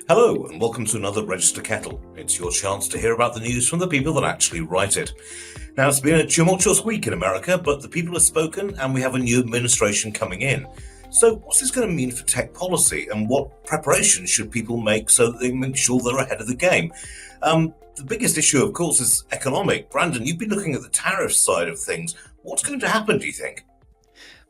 Hello, and welcome to another Register Kettle. It's your chance to hear about the news from the people that actually write it. Now, it's been a tumultuous week in America, but the people have spoken, and we have a new administration coming in. So, what's this going to mean for tech policy, and what preparations should people make so that they make sure they're ahead of the game? The biggest issue, of course, is economic. Brandon, you've been looking at the tariff side of things. What's going to happen, do you think?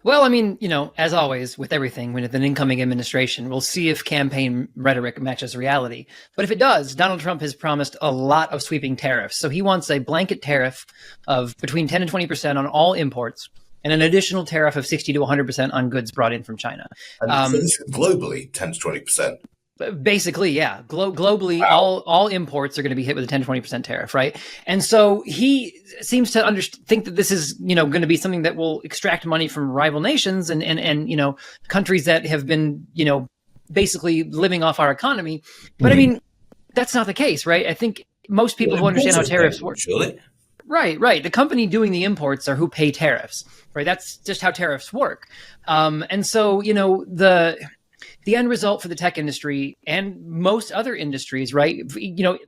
Well, I mean, as always with everything, with an incoming administration, we'll see if campaign rhetoric matches reality. But if it does, Donald Trump has promised a lot of sweeping tariffs. So he wants a blanket tariff of between 10 and 20% on all imports and an additional tariff of 60 to 100% on goods brought in from China. And so this is globally 10 to 20%. Basically, yeah. Globally, Wow. all imports are going to be hit with a 10 to 20% tariff, right? And so he seems to think that this is, going to be something that will extract money from rival nations and countries that have been, basically living off our economy. But I mean, that's not the case, right? I think most people who understand how tariffs work. Surely. Right. The company doing the imports are who pay tariffs, right? That's just how tariffs work. And so, the end result for the tech industry and most other industries, right?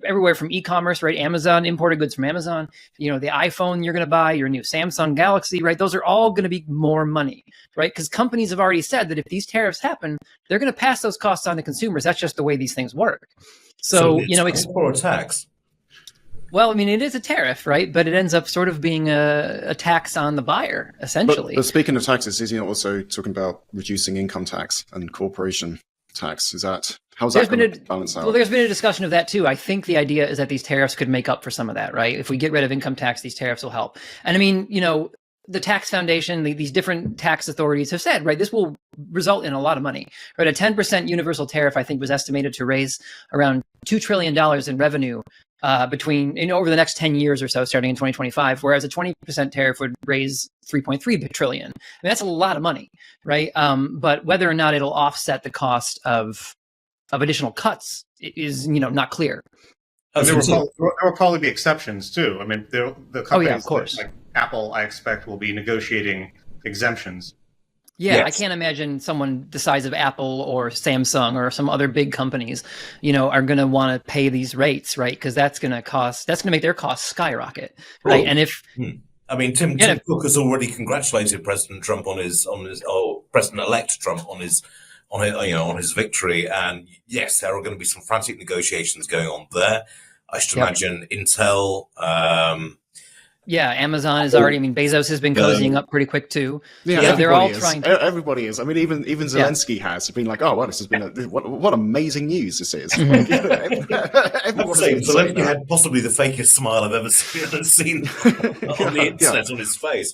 Everywhere from e-commerce, right? Amazon, imported goods from Amazon, the iPhone you're going to buy, your new Samsung Galaxy, right? Those are all going to be more money, right? Because companies have already said that if these tariffs happen, they're going to pass those costs on to consumers. That's just the way these things work. So it's for a tax. Well, I mean, it is a tariff, right? But it ends up sort of being a tax on the buyer, essentially. But speaking of taxes, is he also talking about reducing income tax and corporation tax? How's that going to balance out? Well, there's been a discussion of that too. I think the idea is that these tariffs could make up for some of that, right? If we get rid of income tax, these tariffs will help. And I mean, the tax foundation, these different tax authorities have said, right, this will result in a lot of money, right? A 10% universal tariff, I think, was estimated to raise around $2 trillion in revenue between, over the next 10 years or so, starting in 2025, whereas a 20% tariff would raise 3.3 trillion. I mean, that's a lot of money, right? But whether or not it'll offset the cost of additional cuts is, not clear. There will probably be exceptions too. I mean, the companies of course. like Apple, I expect, will be negotiating exemptions. Yeah, Yes. I can't imagine someone the size of Apple or Samsung or some other big companies, are going to want to pay these rates, right? Because that's going to make their costs skyrocket, right? Oh. And if Tim Cook has already congratulated President Trump President-elect Trump on his victory, and yes, there are going to be some frantic negotiations going on there. I should imagine Intel. Amazon is already. I mean, Bezos has been cozying up pretty quick too. Yeah, they're all trying to. Everybody is. I mean, even Zelensky has been like, "Oh, well, this has been what amazing news this is." Zelensky had possibly the fakest smile I've ever seen on the internet on his face.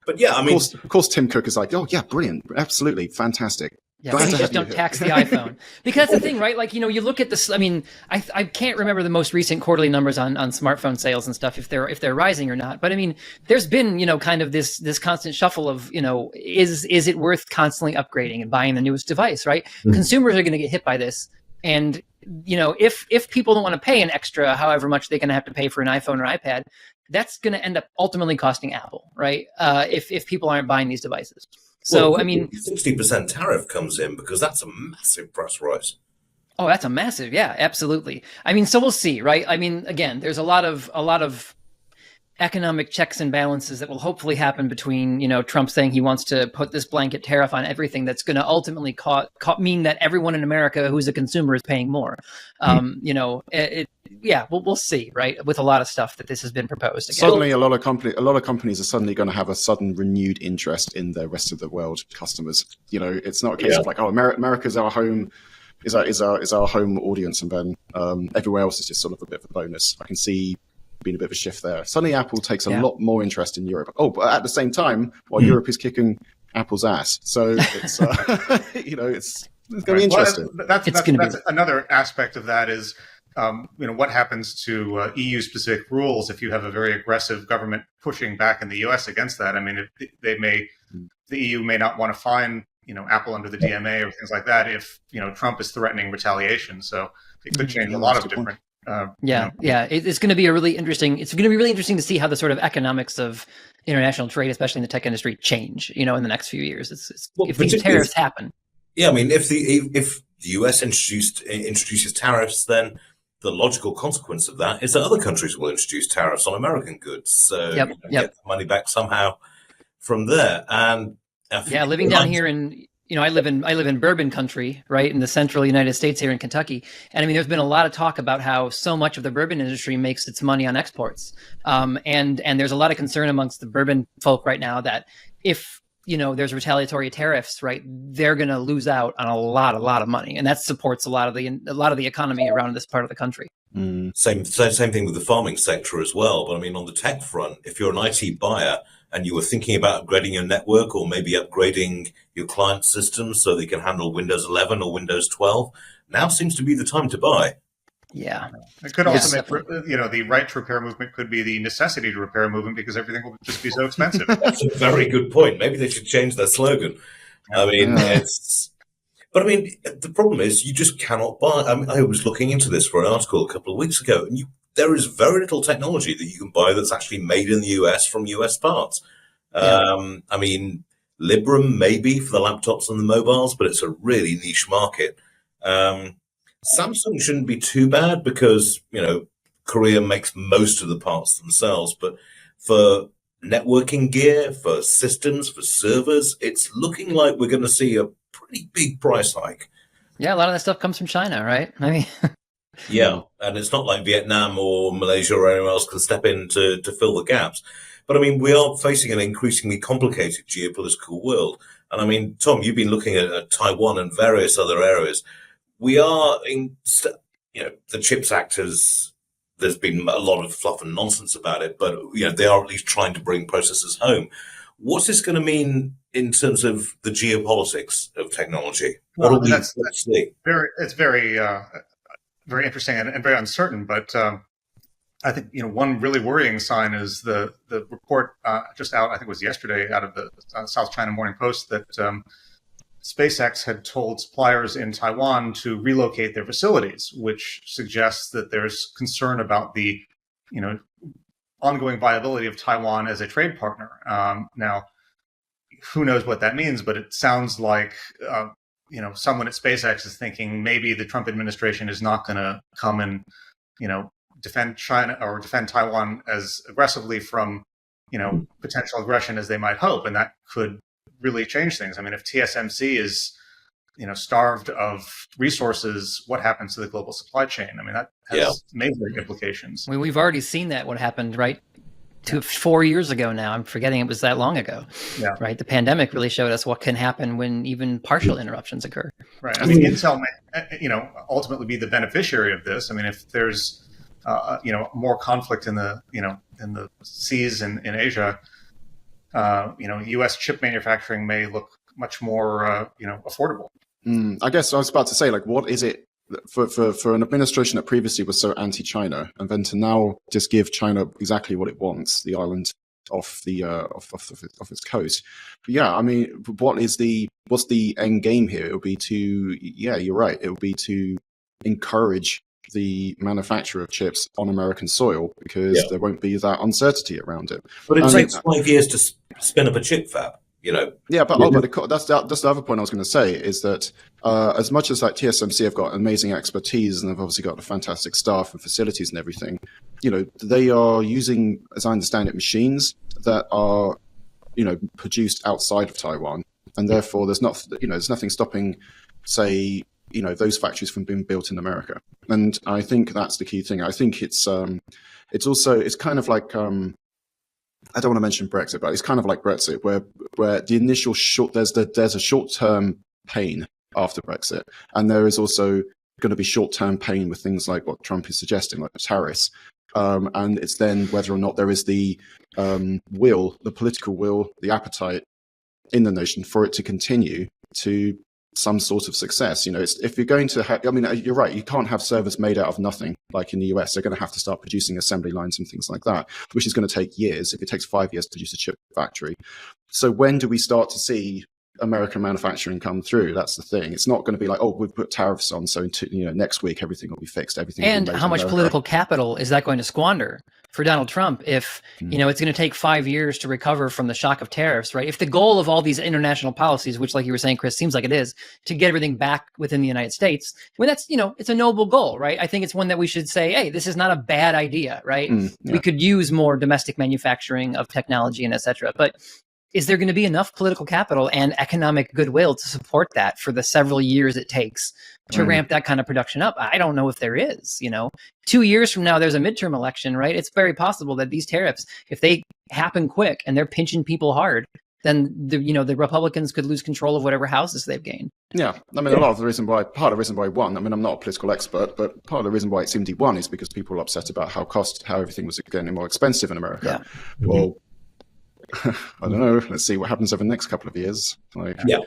But yeah, I mean, of course, Tim Cook is like, "Oh, yeah, brilliant, absolutely fantastic." Yeah, maybe just don't tax the iPhone. Because that's the thing, right? Like, you look at this, I mean, I can't remember the most recent quarterly numbers on smartphone sales and stuff, if they're rising or not. But I mean, there's been, kind of this constant shuffle of, is it worth constantly upgrading and buying the newest device, right? Mm-hmm. Consumers are going to get hit by this. And, if people don't want to pay an extra, however much they're going to have to pay for an iPhone or iPad, that's going to end up ultimately costing Apple, right? If people aren't buying these devices. So, I mean, 60% tariff comes in because that's a massive price rise. Oh, that's a massive. Yeah, absolutely. I mean, so we'll see, right? I mean, again, there's a lot of economic checks and balances that will hopefully happen between, Trump saying he wants to put this blanket tariff on everything that's going to ultimately mean that everyone in America who's a consumer is paying more. We'll see, right? With a lot of stuff that this has been proposed again. Suddenly, a lot of companies are suddenly going to have a sudden renewed interest in their rest of the world customers. It's not a case of like, oh, America's our home, is our home audience, and then everywhere else is just sort of a bit of a bonus. I can see been a bit of a shift there. Suddenly Apple takes a lot more interest in Europe. Oh, but at the same time, while Europe is kicking Apple's ass. So it's, it's going to be interesting. That's another aspect of that is, what happens to EU specific rules if you have a very aggressive government pushing back in the US against that. I mean, the EU may not want to fine, Apple under the DMA or things like that if, Trump is threatening retaliation. So it could change a lot of different It's going to be really interesting to see how the sort of economics of international trade, especially in the tech industry, change, in the next few years. If these tariffs happen. Yeah, I mean, if the the US introduces tariffs, then the logical consequence of that is that other countries will introduce tariffs on American goods. So get the money back somehow from there. And living down here in, I live in bourbon country, right, in the central United States here in Kentucky. And I mean, there's been a lot of talk about how so much of the bourbon industry makes its money on exports. And there's a lot of concern amongst the bourbon folk right now that if, there's retaliatory tariffs, right, they're going to lose out on a lot of money. And that supports a lot of the economy around this part of the country. Same thing with the farming sector as well. But I mean, on the tech front, if you're an IT buyer and you were thinking about upgrading your network or maybe upgrading your client systems so they can handle Windows 11 or Windows 12, now seems to be the time to buy. Yeah. It could also make, the right to repair movement could be the necessity to repair movement because everything will just be so expensive. That's a very good point. Maybe they should change their slogan. I mean, the problem is you just cannot buy. I was looking into this for an article a couple of weeks ago, and there is very little technology that you can buy that's actually made in the US from US parts. I mean, Librem maybe for the laptops and the mobiles, but it's a really niche market. Samsung shouldn't be too bad because, Korea makes most of the parts themselves. But for networking gear, for systems, for servers, it's looking like we're going to see a pretty big price hike. Yeah, a lot of that stuff comes from China, right? I mean, yeah, and it's not like Vietnam or Malaysia or anyone else can step in to fill the gaps. But I mean, we are facing an increasingly complicated geopolitical world. And I mean, Tom, you've been looking at Taiwan and various other areas. We are in, the CHIPS Act there's been a lot of fluff and nonsense about it, but, they are at least trying to bring processors home. What's this going to mean in terms of the geopolitics of technology? What are we going to see? It's very interesting and very uncertain, but I think, one really worrying sign is the report just out, I think it was yesterday, out of the South China Morning Post that SpaceX had told suppliers in Taiwan to relocate their facilities, which suggests that there's concern about the, ongoing viability of Taiwan as a trade partner. Now, who knows what that means, but it sounds like, someone at SpaceX is thinking maybe the Trump administration is not going to come and, defend China or defend Taiwan as aggressively from, potential aggression as they might hope. And that could really change things. I mean, if TSMC is, starved of resources, what happens to the global supply chain? I mean, that has major implications. We've already seen that, what happened, right? 4 years ago now. I'm forgetting it was that long ago. Yeah. Right. The pandemic really showed us what can happen when even partial interruptions occur. Right. I mean, Intel may, ultimately be the beneficiary of this. I mean, if there's, more conflict in the, in the seas in Asia, U.S. chip manufacturing may look much more, affordable. I guess I was about to say, what is it for an administration that previously was so anti-China, and then to now just give China exactly what it wants, the island off the off its coast? But yeah, I mean, what's the end game here? It would be to, you're right. It would be to encourage the manufacture of chips on American soil because there won't be that uncertainty around it. But it takes 5 years to spin up a chip fab, Yeah, but that's the other point I was going to say is that as much as TSMC have got amazing expertise and they've obviously got a fantastic staff and facilities and everything, they are using, as I understand it, machines that are, produced outside of Taiwan, and therefore there's nothing stopping, say, those factories from being built in America. And I think that's the key thing. I think it's kind of like, I don't want to mention Brexit, but it's kind of like Brexit, where the initial there's a short-term pain after Brexit, and there is also going to be short-term pain with things like what Trump is suggesting, like the tariffs. And it's then whether or not there is the political will, the appetite in the nation for it to continue to some sort of success. If you're going to have, you're right, you can't have servers made out of nothing like in the US. They're going to have to start producing assembly lines and things like that, which is going to take years. If it takes 5 years to produce a chip factory. So when do we start to see American manufacturing come through? That's the thing. It's not going to be like, we've put tariffs on, so next week everything will be fixed. Everything. And how much political capital is that going to squander for Donald Trump if, it's going to take 5 years to recover from the shock of tariffs, right? If the goal of all these international policies, which like you were saying, Chris, seems like it is, to get everything back within the United States, well, that's, it's a noble goal, right? I think it's one that we should say, hey, this is not a bad idea, right? We could use more domestic manufacturing of technology and et cetera. But is there going to be enough political capital and economic goodwill to support that for the several years it takes to ramp that kind of production up? I don't know if there is. 2 years from now, there's a midterm election, right? It's very possible that these tariffs, if they happen quick and they're pinching people hard, then the Republicans could lose control of whatever houses they've gained. Yeah, I mean, part of the reason why he won. I mean, I'm not a political expert, but part of the reason why it seemed he won is because people were upset about how everything was getting more expensive in America. Yeah. Well, I don't know. Let's see what happens over the next couple of years. Yeah.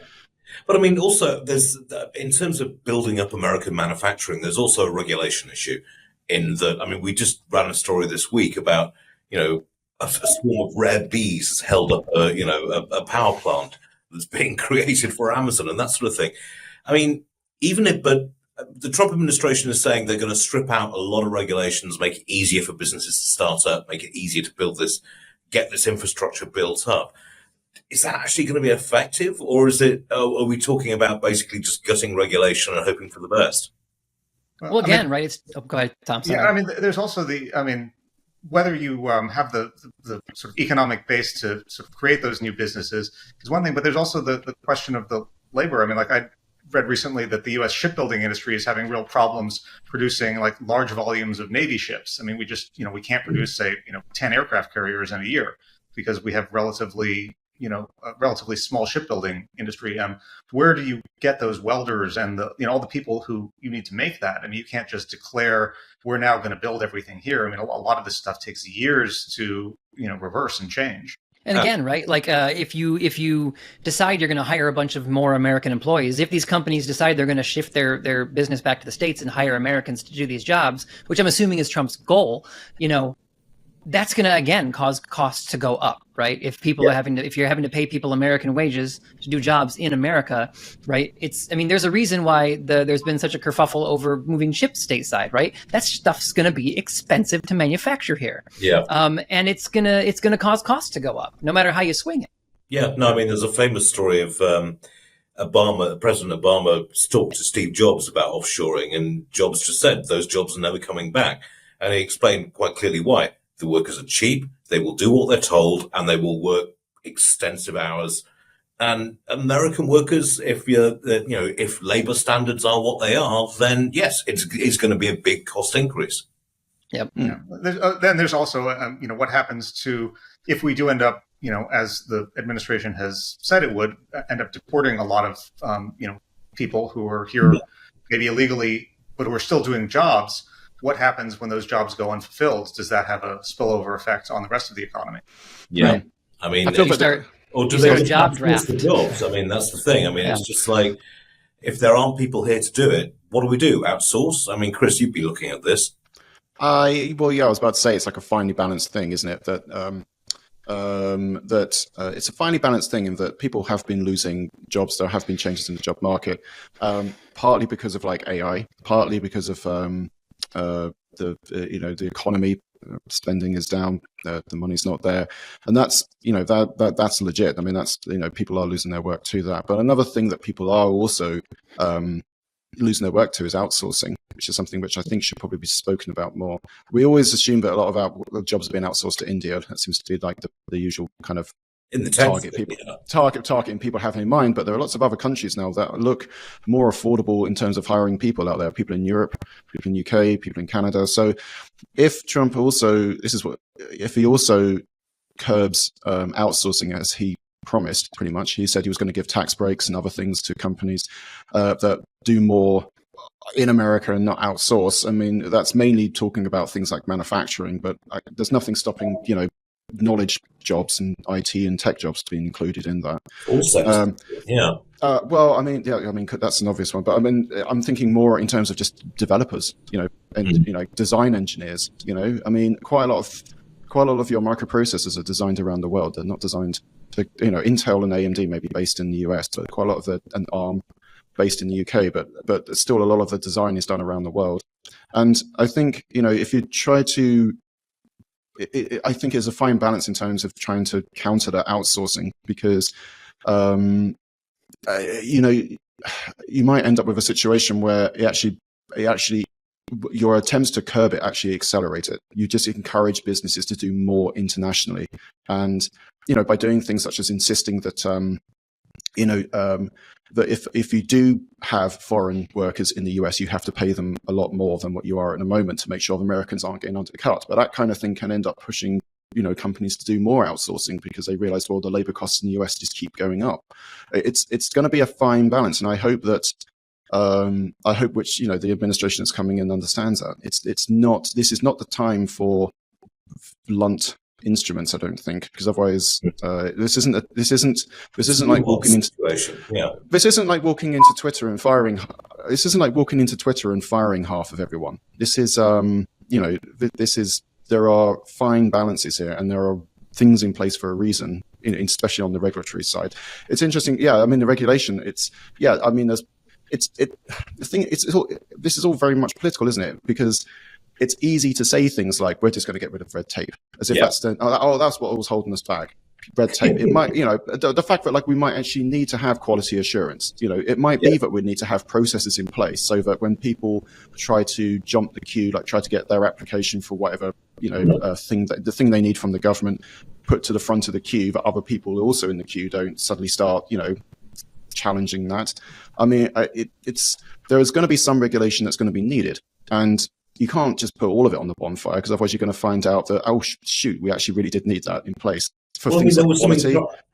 But I mean, also, there's in terms of building up American manufacturing, there's also a regulation issue in that. I mean, we just ran a story this week about, a swarm of rare bees has held up a power plant that's being created for Amazon and that sort of thing. I mean, but the Trump administration is saying they're going to strip out a lot of regulations, make it easier for businesses to start up, make it easier to get this infrastructure built up. Is that actually going to be effective, or are we talking about basically just gutting regulation and hoping for the best? Well, again, right? Go ahead, Thomson. Yeah, I mean, there's also whether you have the sort of economic base to sort of create those new businesses is one thing, but there's also the question of the labor. I mean, like I read recently that the U.S. shipbuilding industry is having real problems producing like large volumes of Navy ships. I mean, we just, we can't produce, say, 10 aircraft carriers in a year because we have a relatively small shipbuilding industry. Where do you get those welders and all the people who you need to make that? I mean, you can't just declare we're now going to build everything here. I mean, a lot of this stuff takes years to, reverse and change. And again, right, like if you decide you're going to hire a bunch of more American employees, if these companies decide they're going to shift their business back to the States and hire Americans to do these jobs, which I'm assuming is Trump's goal, that's going to, again, cause costs to go up, right? If you're having to pay people American wages to do jobs in America, right? There's a reason why there's been such a kerfuffle over moving ships stateside, right? That stuff's going to be expensive to manufacture here. Yeah. And it's going to cause costs to go up, no matter how you swing it. Yeah. No, I mean, there's a famous story of President Obama talked to Steve Jobs about offshoring, and Jobs just said those jobs are never coming back. And he explained quite clearly why. The workers are cheap, they will do what they're told, and they will work extensive hours. And American workers, if labor standards are what they are, then yes, it's going to be a big cost increase. Yep. Yeah. Then there's also, what happens if we do end up, as the administration has said it would, end up deporting a lot of, people who are here maybe illegally, but who are still doing jobs. What happens when those jobs go unfulfilled? Does that have a spillover effect on the rest of the economy? Yeah. Right. I mean, or do they job draft the jobs? I mean, that's the thing. I mean, It's just like, if there aren't people here to do it, what do we do? Outsource? I mean, Chris, you'd be looking at this. I was about to say it's like a finely balanced thing, isn't it? That it's a finely balanced thing in that people have been losing jobs. There have been changes in the job market, partly because of like AI, partly because of the economy. Spending is down, the money's not there, and that's that's legit. I mean, that's people are losing their work to that. But another thing that people are also losing their work to is outsourcing, which is something which I think should probably be spoken about more. We always assume that a lot of our jobs have been outsourced to India. That seems to be like the usual kind of in the targeting people have in mind, but there are lots of other countries now that look more affordable in terms of hiring people out there. People in Europe, people in UK, people in Canada. So, if Trump if he also curbs outsourcing as he promised, pretty much, he said he was going to give tax breaks and other things to companies that do more in America and not outsource. I mean, that's mainly talking about things like manufacturing, but there's nothing stopping knowledge jobs and IT and tech jobs being included in that. Also, that's an obvious one, but I mean, I'm thinking more in terms of just developers, and design engineers. I mean, quite a lot of your microprocessors are designed around the world. They're not designed to, Intel and AMD may be based in the US, but quite a lot of and ARM based in the UK, but still a lot of the design is done around the world. And I think, if you try to I think it's a fine balance in terms of trying to counter that outsourcing, because you might end up with a situation where it actually your attempts to curb it actually accelerate it. You just encourage businesses to do more internationally, and by doing things such as insisting that that if you do have foreign workers in the US, you have to pay them a lot more than what you are at the moment to make sure the Americans aren't getting undercut. But that kind of thing can end up pushing companies to do more outsourcing, because they realize, well, the labor costs in the US just keep going up. It's going to be a fine balance, and I hope that the administration that's coming in understands that. This is not the time for blunt instruments, I don't think, because otherwise this isn't like walking into This isn't like walking into Twitter and firing. This isn't like walking into Twitter and firing half of everyone. This is there are fine balances here, and there are things in place for a reason, especially on the regulatory side. It's interesting. Yeah, I mean, the regulation. This is all very much political, isn't it? Because it's easy to say things like, we're just going to get rid of red tape, as if that's what was holding us back. Red tape. It might, the fact that we might actually need to have quality assurance. It might be that we need to have processes in place so that when people try to jump the queue, try to get their application for whatever the thing they need from the government put to the front of the queue, that other people also in the queue don't suddenly start, challenging that. I mean, there is going to be some regulation that's going to be needed, and you can't just put all of it on the bonfire, because otherwise you're going to find out that, oh shoot, we actually really did need that in place. I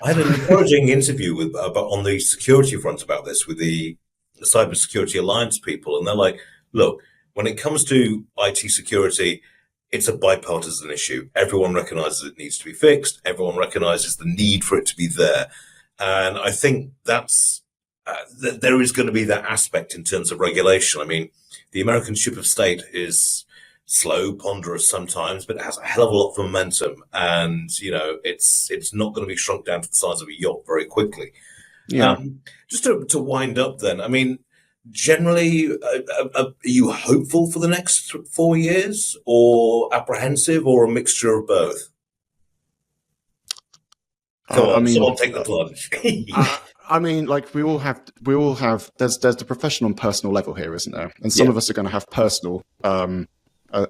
had an encouraging interview on the security front about this with the Cybersecurity Alliance people, and they're like, look, when it comes to IT security, it's a bipartisan issue. Everyone recognizes it needs to be fixed. Everyone recognizes the need for it to be there. And I think that's there is going to be that aspect in terms of regulation. I mean, the American ship of state is slow, ponderous sometimes, but it has a hell of a lot of momentum, and it's not going to be shrunk down to the size of a yacht very quickly. Yeah. Just to wind up, then, I mean, generally, are you hopeful for the next 4 years, or apprehensive, or a mixture of both? Someone take the plunge. I mean, we all have. There's the professional and personal level here, isn't there? And some of us are going to have personal.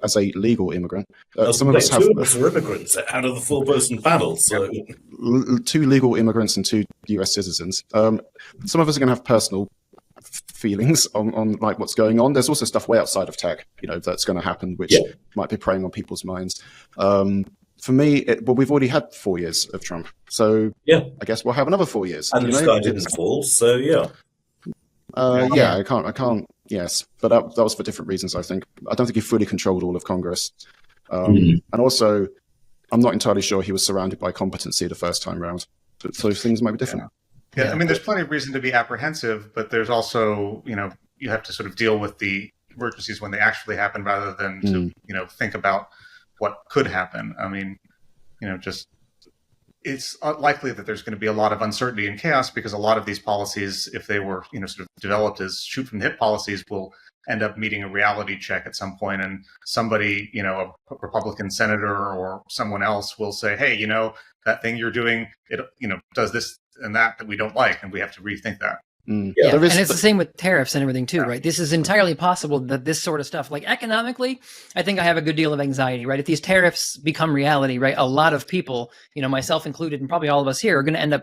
As a legal immigrant, some of us have. 2 of us are immigrants out of the 4-person panel. So 2 legal immigrants and 2 US citizens. Some of us are going to have personal feelings on what's going on. There's also stuff way outside of tech, that's going to happen, which might be preying on people's minds. For me, we've already had 4 years of Trump, so I guess we'll have another 4 years. And the sky didn't fall, so I can't. Yes, but that was for different reasons. I don't think he fully controlled all of Congress, and also, I'm not entirely sure he was surrounded by competency the first time round. So things might be different. Yeah, I mean, there's plenty of reason to be apprehensive, but there's also, you have to sort of deal with the emergencies when they actually happen, rather than to, think about what could happen. I mean, it's likely that there's going to be a lot of uncertainty and chaos, because a lot of these policies, if they were, sort of developed as shoot from the hip policies, will end up meeting a reality check at some point. And somebody, a Republican senator or someone else will say, hey, that thing you're doing, it, does this and that we don't like, and we have to rethink that. And it's the same with tariffs and everything too, right? This is entirely possible that this sort of stuff, economically, I think I have a good deal of anxiety, right? If these tariffs become reality, right, a lot of people, myself included, and probably all of us here, are going to end up,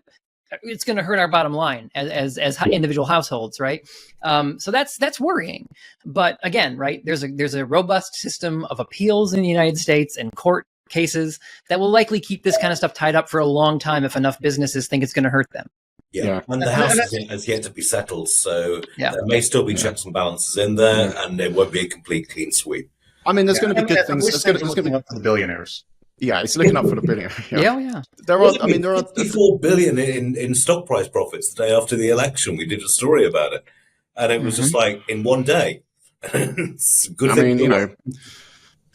it's going to hurt our bottom line as individual households, right? So that's worrying. But again, right, there's a robust system of appeals in the United States and court cases that will likely keep this kind of stuff tied up for a long time if enough businesses think it's going to hurt them. And the House has yet to be settled, so there may still be checks and balances in there, and there won't be a complete clean sweep. I mean, there's going to be good things. It's going to be up for the billionaires. Yeah, it's looking up for the billionaires. There are 54 billion in stock price profits the day after the election. We did a story about it, and it was just in one day. It's a good thing.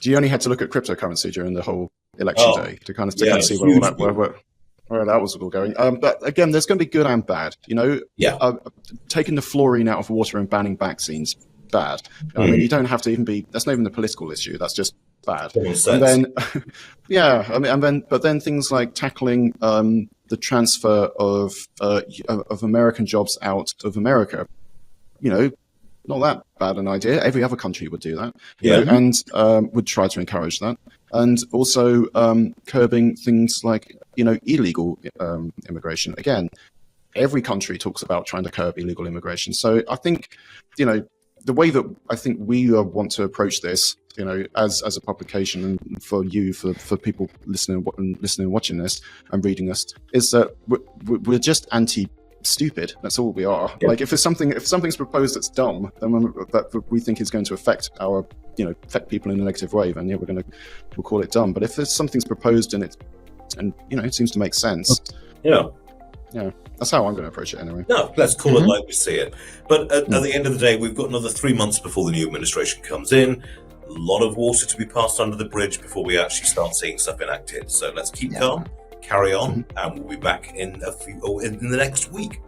You only had to look at cryptocurrency during the whole election day to kind of see where that was all going. But again, there's going to be good and bad. Taking the fluorine out of water and banning vaccines, bad. I mean, you don't have to even be. That's not even a political issue. That's just bad. Common sense. And then, yeah, I mean, but then things like tackling the transfer of American jobs out of America, not that bad an idea. Every other country would do that, and would try to encourage that. And also curbing things like, illegal immigration. Again, every country talks about trying to curb illegal immigration. So I think, the way that I think we want to approach this, as a publication, and for people listening and watching this and reading this, is that we're just anti-stupid. That's all we are. Yeah. Like if something's proposed that's dumb, then that we think is going to affect our, affect people in a negative way, then we'll call it dumb. But if there's something's proposed and it seems to make sense. Yeah. Yeah, that's how I'm going to approach it anyway. No, let's call it like we see it. But at the end of the day, we've got another 3 months before the new administration comes in. A lot of water to be passed under the bridge before we actually start seeing stuff enacted. So let's keep calm, carry on, and we'll be back in the next week.